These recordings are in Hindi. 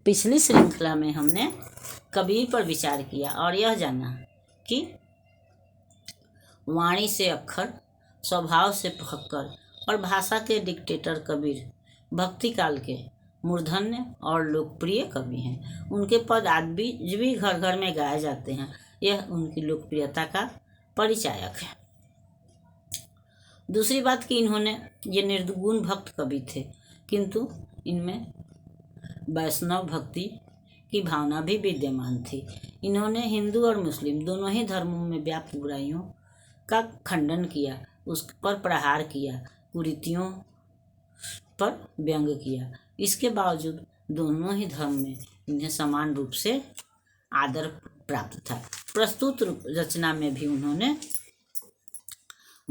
पिछली श्रृंखला में हमने कबीर पर विचार किया और यह जाना कि वाणी से अक्खर, स्वभाव से फक्कर और भाषा के डिक्टेटर कबीर भक्ति काल के मूर्धन्य और लोकप्रिय कवि हैं। उनके पद आज भी घर घर में गाए जाते हैं। यह उनकी लोकप्रियता का परिचायक है। दूसरी बात कि ये निर्गुण भक्त कवि थे, किंतु इनमें वैष्णव भक्ति की भावना भी विद्यमान थी। इन्होंने हिंदू और मुस्लिम दोनों ही धर्मों में व्याप्त बुराइयों का खंडन किया, उस पर प्रहार किया, कुरीतियों पर व्यंग किया। इसके बावजूद दोनों ही धर्म में इन्हें समान रूप से आदर प्राप्त था। प्रस्तुत रचना में भी उन्होंने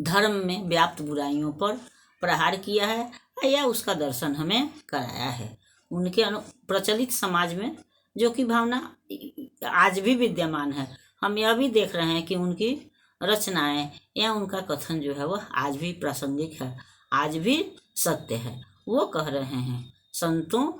धर्म में व्याप्त बुराइयों पर प्रहार किया है या उसका दर्शन हमें कराया है। उनके प्रचलित समाज में जो कि भावना आज भी विद्यमान है, हम यह भी देख रहे हैं कि उनकी रचनाएं या उनका कथन जो है वह आज भी प्रासंगिक है, आज भी सत्य है। वो कह रहे हैं, संतों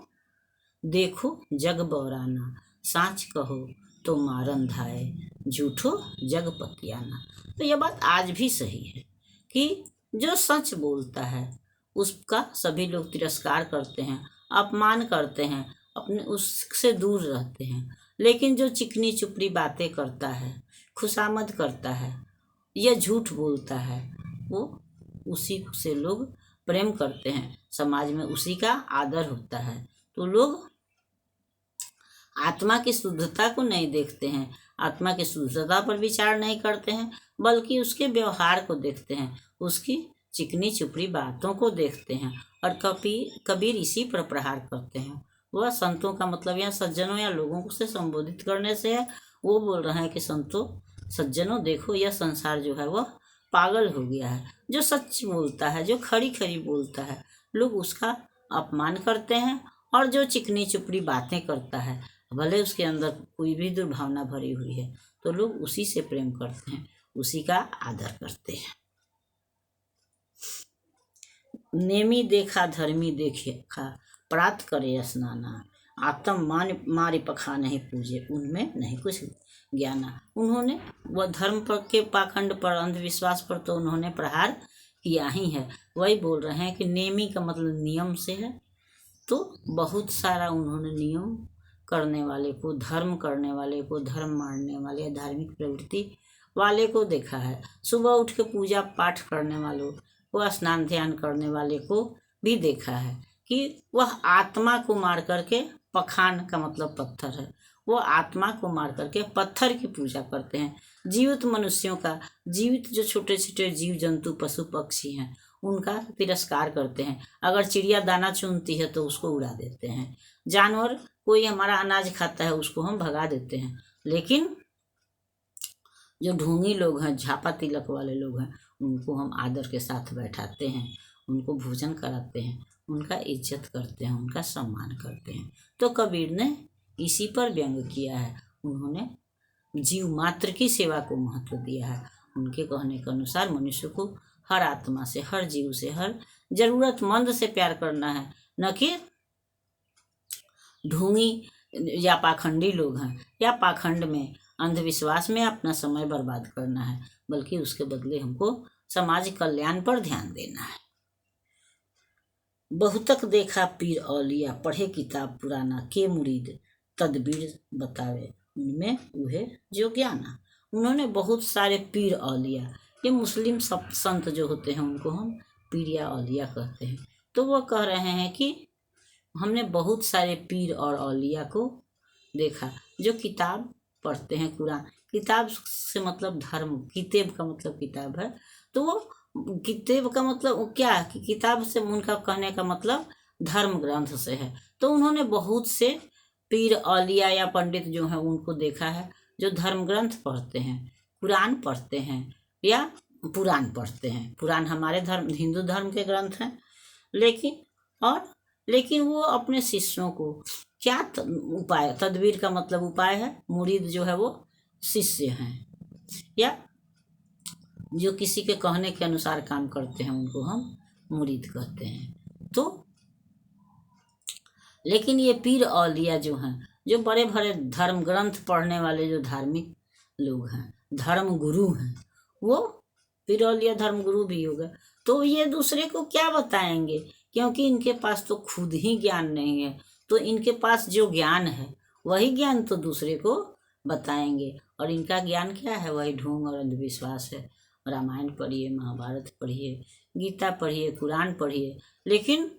देखो जग बौराना, साच कहो तो मारन धाय, झूठो जग पतियाना। तो यह बात आज भी सही है कि जो सच बोलता है उसका सभी लोग तिरस्कार करते हैं, अपमान करते हैं, अपने उससे दूर रहते हैं। लेकिन जो चिकनी चुपड़ी बातें करता है, खुशामद करता है, यह झूठ बोलता है, वो उसी से लोग प्रेम करते हैं, समाज में उसी का आदर होता है। तो लोग आत्मा की शुद्धता को नहीं देखते हैं, आत्मा की शुद्धता पर विचार नहीं करते हैं, बल्कि उसके व्यवहार को देखते हैं, उसकी चिकनी चुपड़ी बातों को देखते हैं। और कबीर इसी पर प्रहार करते हैं। वह संतों का मतलब यहाँ सज्जनों या लोगों से संबोधित करने से है। वो बोल रहे हैं कि संतों, सज्जनों देखो, यह संसार जो है वह पागल हो गया है। जो सच बोलता है, जो खरी खरी बोलता है, लोग उसका अपमान करते हैं। और जो चिकनी चुपड़ी बातें करता है, भले उसके अंदर कोई भी दुर्भावना भरी हुई है, तो लोग उसी से प्रेम करते हैं, उसी का आदर करते हैं। नेमी देखा धर्मी देखा, प्रात करे स्नाना, आत्म मारी पखा नहीं पूजे, उनमें नहीं कुछ ज्ञाना। उन्होंने वह धर्म पर के पाखंड पर, अंधविश्वास पर तो उन्होंने प्रहार किया ही है। वही बोल रहे हैं कि नेमी का मतलब नियम से है। तो बहुत सारा उन्होंने नियम करने वाले को, धर्म करने वाले को, धर्म मानने वाले, धार्मिक प्रवृत्ति वाले को देखा है। सुबह उठ के पूजा पाठ करने वालों को, स्नान ध्यान करने वाले को भी देखा है कि वह आत्मा को मार करके, पखान का मतलब पत्थर है, वो आत्मा को मार करके पत्थर की पूजा करते हैं। जीवित मनुष्यों का, जीवित जो छोटे छोटे जीव जंतु पशु पक्षी हैं, उनका तिरस्कार करते हैं। अगर चिड़िया दाना चुनती है तो उसको उड़ा देते हैं। जानवर कोई हमारा अनाज खाता है उसको हम भगा देते हैं। लेकिन जो ढोंगी लोग हैं, झापा तिलक वाले लोग हैं, उनको हम आदर के साथ बैठाते हैं, उनको भोजन कराते हैं, उनका इज्जत करते हैं, उनका सम्मान करते हैं। तो कबीर ने इसी पर व्यंग किया है। उन्होंने जीव मात्र की सेवा को महत्व दिया है। उनके कहने के अनुसार मनुष्य को हर आत्मा से, हर जीव से, हर जरूरतमंद से प्यार करना है, न कि ढोंगी या पाखंडी लोग हैं या पाखंड में, अंधविश्वास में अपना समय बर्बाद करना है, बल्कि उसके बदले हमको समाज कल्याण पर ध्यान देना है। बहुतक देखा पीर औलिया, पढ़े किताब पुराना, के मुरीद तदबीर बतावे, उनमें उहे जो ज्ञाना। उन्होंने बहुत सारे पीर औलिया, ये मुस्लिम संत जो होते हैं उनको हम पीर या औलिया कहते हैं। तो वो कह रहे हैं कि हमने बहुत सारे पीर और औलिया को देखा जो किताब पढ़ते हैं, कुरान। किताब से मतलब धर्म, किताब का मतलब किताब है। तो वो किताब का मतलब क्या है कि किताब से उनका कहने का मतलब धर्म ग्रंथ से है। तो उन्होंने बहुत से पीर औलिया या पंडित जो हैं उनको देखा है जो धर्म ग्रंथ पढ़ते हैं, कुरान पढ़ते हैं या पुराण पढ़ते हैं। पुराण हमारे धर्म, हिंदू धर्म के ग्रंथ हैं। लेकिन वो अपने शिष्यों को क्या उपाय, तदबीर का मतलब उपाय है, मुरीद जो है वो शिष्य हैं या जो किसी के कहने के अनुसार काम करते हैं, उनको हम मुरीद कहते हैं। तो लेकिन ये पीर औलिया जो हैं, जो बड़े बड़े धर्म ग्रंथ पढ़ने वाले जो धार्मिक लोग हैं, धर्म गुरु हैं, वो पीर औलिया धर्म गुरु भी हो गए, तो ये दूसरे को क्या बताएंगे, क्योंकि इनके पास तो खुद ही ज्ञान नहीं है। तो इनके पास जो ज्ञान है वही ज्ञान तो दूसरे को बताएंगे। और इनका ज्ञान क्या है? वही ढोंग और अंधविश्वास है। रामायण पढ़िए, महाभारत पढ़िए, गीता पढ़िए, कुरान पढ़िए, लेकिन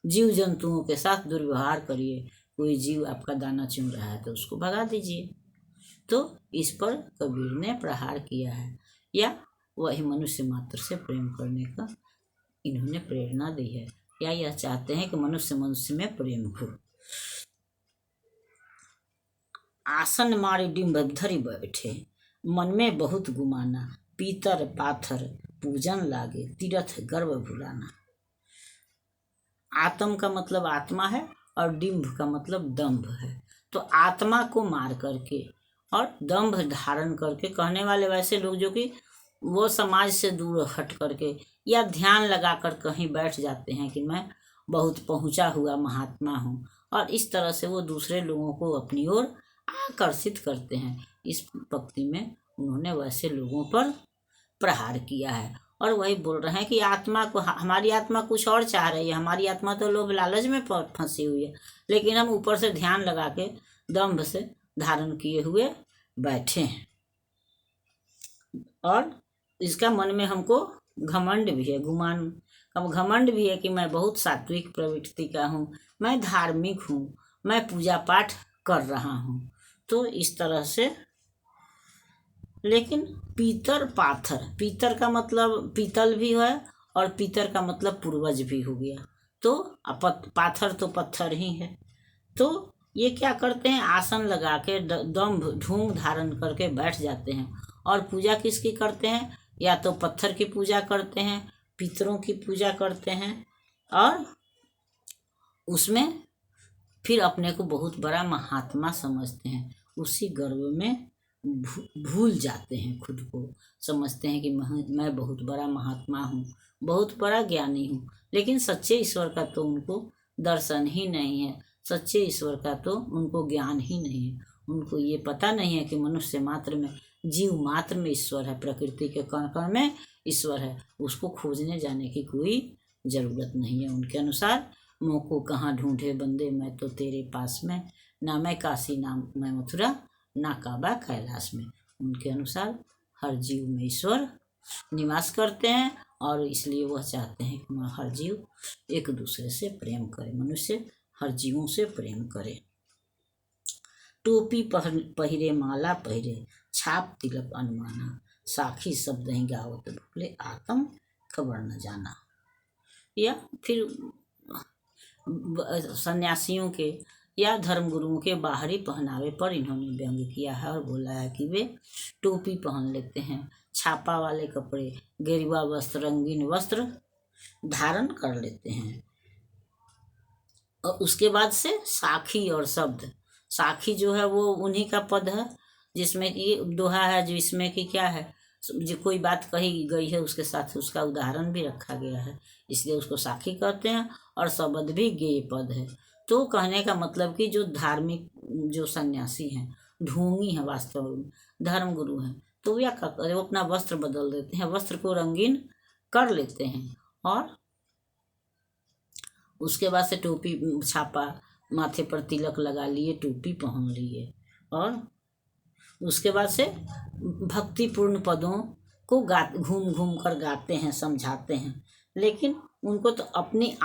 जीव जंतुओं के साथ दुर्व्यवहार करिए। कोई जीव आपका दाना चुन रहा है तो उसको भगा दीजिए। तो इस पर कबीर ने प्रहार किया है, या वही मनुष्य मात्र से प्रेम करने का इन्होंने प्रेरणा दी है, या यह चाहते हैं कि मनुष्य मनुष्य में प्रेम हो। आसन मारी डिम्ब धरि बैठे, मन में बहुत गुमाना, पीतर पाथर पूजन लागे, तीर्थ गर्व भुलाना। आत्म का मतलब आत्मा है और डिम्ब का मतलब दंभ है। तो आत्मा को मार करके और दंभ धारण करके, कहने वाले वैसे लोग जो कि वो समाज से दूर हट करके या ध्यान लगाकर कहीं बैठ जाते हैं कि मैं बहुत पहुंचा हुआ महात्मा हूँ, और इस तरह से वो दूसरे लोगों को अपनी ओर आकर्षित करते हैं। इस पंक्ति में उन्होंने वैसे लोगों पर प्रहार किया है, और वही बोल रहे हैं कि आत्मा को, हमारी आत्मा कुछ और चाह रही है, हमारी आत्मा तो लोभ लालच में फंसी हुई है, लेकिन हम ऊपर से ध्यान लगा के दंभ से धारण किए हुए बैठे हैं। और इसका मन में हमको घमंड भी है, गुमान, अब घमंड भी है कि मैं बहुत सात्विक प्रवृत्ति का हूँ, मैं धार्मिक हूँ, मैं पूजा पाठ कर रहा हूँ। तो इस तरह से, लेकिन पीतर पाथर, पीतर का मतलब पीतल भी है और पीतर का मतलब पूर्वज भी हो गया। तो पाथर तो पत्थर ही है। तो ये क्या करते हैं? आसन लगा के दंभ ढूंढ धारण करके बैठ जाते हैं, और पूजा किसकी करते हैं? या तो पत्थर की पूजा करते हैं, पितरों की पूजा करते हैं, और उसमें फिर अपने को बहुत बड़ा महात्मा समझते हैं। उसी गर्व में भूल जाते हैं, खुद को समझते हैं कि मैं बहुत बड़ा महात्मा हूँ, बहुत बड़ा ज्ञानी हूँ, लेकिन सच्चे ईश्वर का तो उनको दर्शन ही नहीं है, सच्चे ईश्वर का तो उनको ज्ञान ही नहीं है। उनको ये पता नहीं है कि मनुष्य मात्र में, जीव मात्र में ईश्वर है, प्रकृति के कण कण में ईश्वर है। उसको खोजने जाने की कोई ज़रूरत नहीं है। उनके अनुसार मोह को कहाँ ढूंढे बंदे, मैं तो तेरे पास में, ना मैं काशी ना मैं मथुरा, ना काबा कैलाश में। उनके अनुसार हर जीव में ईश्वर निवास करते हैं, और इसलिए वह चाहते हैं कि हर जीव एक दूसरे से प्रेम करे, मनुष्य हर जीवों से प्रेम करे। टोपी पहिरे माला पहिरे, छाप तिलक अनुमाना, साखी शब्द ही गावत भूले, आत्म खबर न जाना। या फिर सन्यासियों के या धर्मगुरुओं के बाहरी पहनावे पर इन्होंने व्यंग किया है, और बोला है कि वे टोपी पहन लेते हैं, छापा वाले कपड़े, गेरुआ वस्त्र, रंगीन वस्त्र धारण कर लेते हैं। और उसके बाद से साखी और शब्द, साखी जो है वो उन्हीं का पद है, जिसमें कि दोहा है, जो इसमें कि क्या है, जो कोई बात कही गई है उसके साथ उसका उदाहरण भी रखा गया है, इसलिए उसको साखी कहते हैं। और शब्द भी गेय पद है। तो कहने का मतलब कि जो धार्मिक, जो सन्यासी हैं, ढोंगी हैं, वास्तव में धर्मगुरु हैं, तो वो अपना वस्त्र बदल देते हैं, वस्त्र को रंगीन कर लेते हैं, और उसके बाद से टोपी छापा, माथे पर तिलक लगा लिए, टोपी पहन लिए, और उसके बाद से भक्तिपूर्ण पदों को घूम घूम कर गाते हैं, समझाते हैं। लेकिन उनको तो अपनी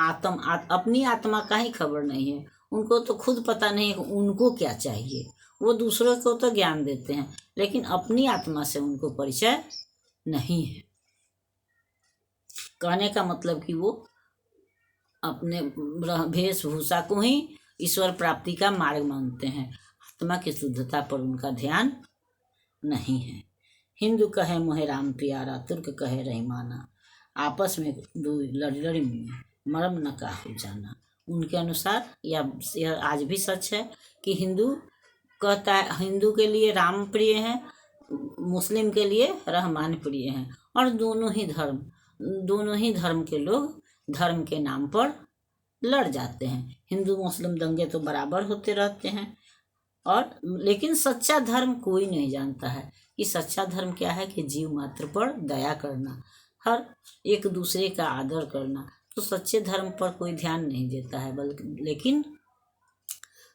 आत्मा का ही खबर नहीं है। उनको तो खुद पता नहीं है उनको क्या चाहिए। वो दूसरों को तो ज्ञान देते हैं, लेकिन अपनी आत्मा से उनको परिचय नहीं है। कहने का मतलब कि वो अपने वेशभूषा को ही ईश्वर प्राप्ति का मार्ग मानते हैं, आत्मा की शुद्धता पर उनका ध्यान नहीं है। हिंदू कहे मोहे राम प्यारा, तुर्क कहे रहीमाना, आपस में दो लड़ी में मरम न काहू जाना। उनके अनुसार यह आज भी सच है कि हिंदू कहता है, हिंदू के लिए राम प्रिय हैं, मुस्लिम के लिए रहमान प्रिय हैं, और दोनों ही धर्म के लोग धर्म के नाम पर लड़ जाते हैं। हिंदू मुस्लिम दंगे तो बराबर होते रहते हैं। और लेकिन सच्चा धर्म कोई नहीं जानता है कि सच्चा धर्म क्या है, कि जीव मात्र पर दया करना, हर एक दूसरे का आदर करना। तो सच्चे धर्म पर कोई ध्यान नहीं देता है, बल्कि लेकिन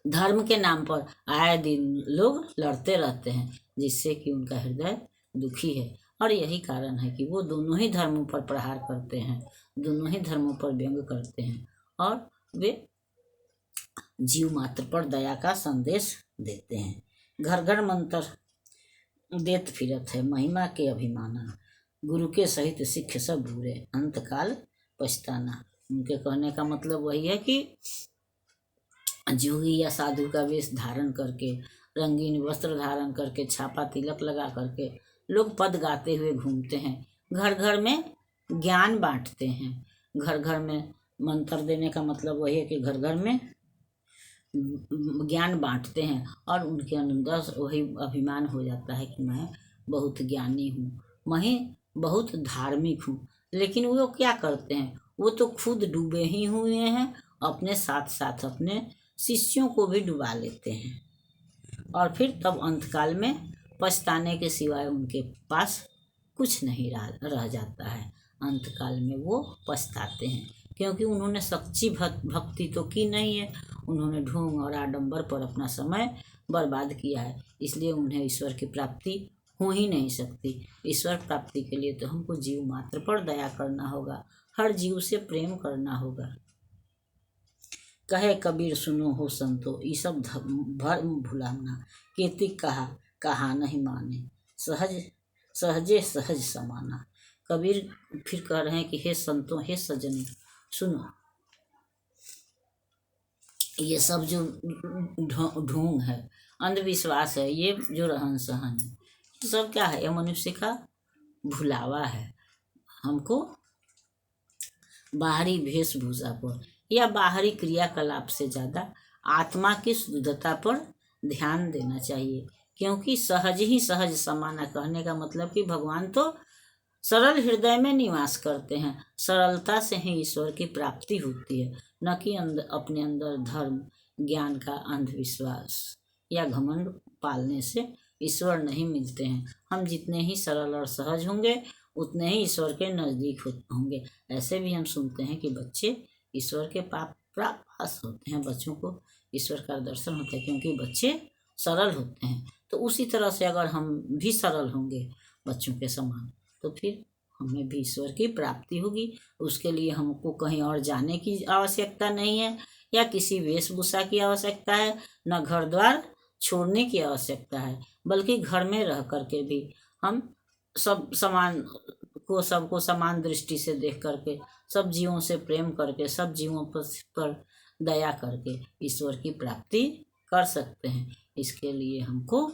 धर्म के नाम पर आए दिन लोग लड़ते रहते हैं, जिससे कि उनका हृदय दुखी है। और यही कारण है कि वो दोनों ही धर्मों पर प्रहार करते हैं, दोनों ही धर्मों पर व्यंग करते हैं, और वे जीव मात्र पर दया का संदेश देते हैं। घर घर मंत्र देत फिरत है, महिमा के अभिमाना, गुरु के सहित सिख सब बुरे, अंतकाल पछताना। उनके कहने का मतलब वही है कि जोगी या साधु का वेश धारण करके, रंगीन वस्त्र धारण करके, छापा तिलक लगा करके लोग पद गाते हुए घूमते हैं, घर घर में ज्ञान बांटते हैं। घर घर में मंत्र देने का मतलब वही है कि घर घर में ज्ञान बांटते हैं, और उनके अंदर वही अभिमान हो जाता है कि मैं बहुत ज्ञानी हूँ, मैं बहुत धार्मिक हूँ। लेकिन वो क्या करते हैं, वो तो खुद डूबे ही हुए हैं, अपने साथ साथ अपने शिष्यों को भी डुबा लेते हैं, और फिर तब अंतकाल में पछताने के सिवाय उनके पास कुछ नहीं रह जाता है। अंतकाल में वो पछताते हैं, क्योंकि उन्होंने सच्ची भक्ति तो की नहीं है, उन्होंने ढोंग और आडंबर पर अपना समय बर्बाद किया है। इसलिए उन्हें ईश्वर की प्राप्ति हो ही नहीं सकती। ईश्वर प्राप्ति के लिए तो हमको जीव मात्र पर दया करना होगा, हर जीव से प्रेम करना होगा। कहे कबीर सुनो हो संतो, ई सब भर्म भुलाना, केतिक कहा नहीं माने, सहजे सहज समाना। कबीर फिर कह रहे हैं कि हे संतों, हे सज्जनों, सुनो, ये सब जो ढोंग है, अंधविश्वास है, ये जो रहन सहन है, ये सब क्या है, ये मनुष्य का भुलावा है। हमको बाहरी वेशभूषा पर या बाहरी क्रियाकलाप से ज़्यादा आत्मा की शुद्धता पर ध्यान देना चाहिए, क्योंकि सहज ही सहज समाना कहने का मतलब कि भगवान तो सरल हृदय में निवास करते हैं। सरलता से ही ईश्वर की प्राप्ति होती है, न कि अपने अंदर धर्म ज्ञान का अंधविश्वास या घमंड पालने से ईश्वर नहीं मिलते हैं। हम जितने ही सरल और सहज होंगे, उतने ही ईश्वर के नज़दीक होंगे। ऐसे भी हम सुनते हैं कि बच्चे ईश्वर के पास होते हैं, बच्चों को ईश्वर का दर्शन होता है, क्योंकि बच्चे सरल होते हैं। तो उसी तरह से अगर हम भी सरल होंगे बच्चों के समान, तो फिर हमें भी ईश्वर की प्राप्ति होगी। उसके लिए हमको कहीं और जाने की आवश्यकता नहीं है, या किसी वेशभूषा की आवश्यकता है, न घर द्वार छोड़ने की आवश्यकता है, बल्कि घर में रह करके भी हम सबको समान दृष्टि से देख करके, सब जीवों से प्रेम करके, सब जीवों पर दया करके ईश्वर की प्राप्ति कर सकते हैं। इसके लिए हमको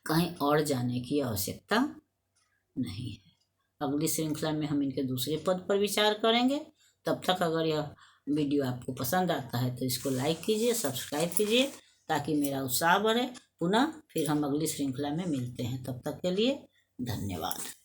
कहीं और जाने की आवश्यकता नहीं है। अगली श्रृंखला में हम इनके दूसरे पद पर विचार करेंगे। तब तक अगर यह वीडियो आपको पसंद आता है तो इसको लाइक कीजिए, सब्सक्राइब कीजिए, ताकि मेरा उत्साह बढ़े। पुनः फिर हम अगली श्रृंखला में मिलते हैं। तब तक के लिए धन्यवाद।